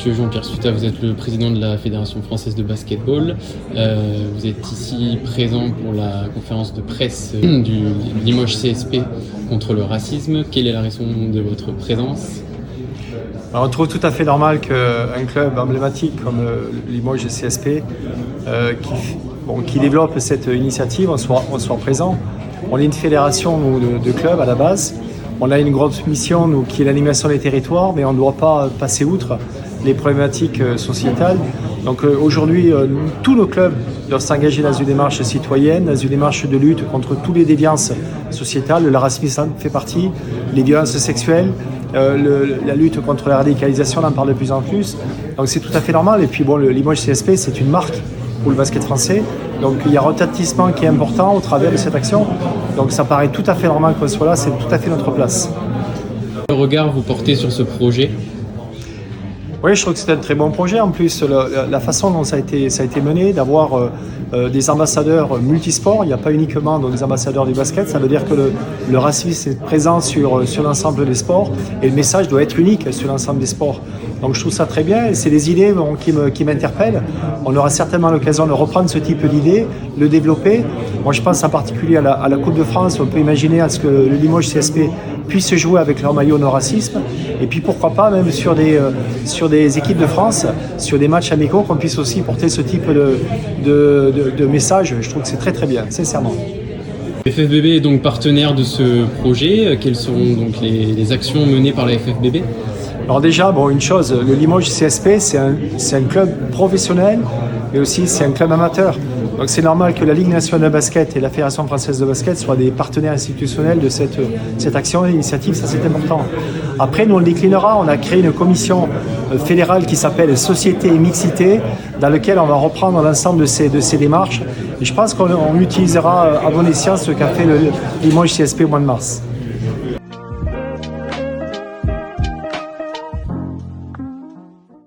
Monsieur Jean-Pierre Suta, vous êtes le président de la Fédération française de basketball. Vous êtes ici présent pour la conférence de presse du Limoges CSP contre le racisme. Quelle est la raison de votre présence ? Alors, on trouve tout à fait normal qu'un club emblématique comme Limoges CSP qui développe cette initiative, on soit présent. On est une fédération de clubs à la base. On a une grosse mission qui est l'animation des territoires, mais on ne doit pas passer outre les problématiques sociétales. Donc aujourd'hui, tous nos clubs doivent s'engager dans une démarche citoyenne, dans une démarche de lutte contre toutes les déviances sociétales. Le racisme fait partie, les violences sexuelles, la lutte contre la radicalisation, on en parle de plus en plus. Donc c'est tout à fait normal. Et puis bon, le Limoges CSP, c'est une marque pour le basket français. Donc il y a un retentissement qui est important au travers de cette action. Donc ça paraît tout à fait normal qu'on soit là, c'est tout à fait notre place. Quel regard vous portez sur ce projet ? Oui, je trouve que c'est un très bon projet. En plus, la façon dont ça a été mené, d'avoir des ambassadeurs multisports, il n'y a pas uniquement des ambassadeurs du basket, ça veut dire que le racisme est présent sur l'ensemble des sports et le message doit être unique sur l'ensemble des sports. Donc je trouve ça très bien et c'est des idées qui m'interpellent. On aura certainement l'occasion de reprendre ce type d'idées, le développer. Moi je pense en particulier à la Coupe de France, on peut imaginer à ce que le Limoges CSP puisse jouer avec leur maillot no racisme et puis pourquoi pas même sur des équipes de France, sur des matchs amicaux, qu'on puisse aussi porter ce type de message. Je trouve que c'est très très bien, sincèrement. Le FFBB est donc partenaire de ce projet. Quelles seront donc les actions menées par la FFBB ? Alors déjà, une chose, le Limoges CSP, c'est un club professionnel, mais aussi c'est un club amateur. Donc c'est normal que la Ligue nationale de basket et la Fédération française de basket soient des partenaires institutionnels de cette action, l'initiative, ça c'est important. Après, nous on le déclinera, on a créé une commission fédérale qui s'appelle Société et Mixité, dans laquelle on va reprendre l'ensemble de ces démarches. Et je pense qu'on utilisera à bon escient ce qu'a fait le Limoges CSP au mois de mars.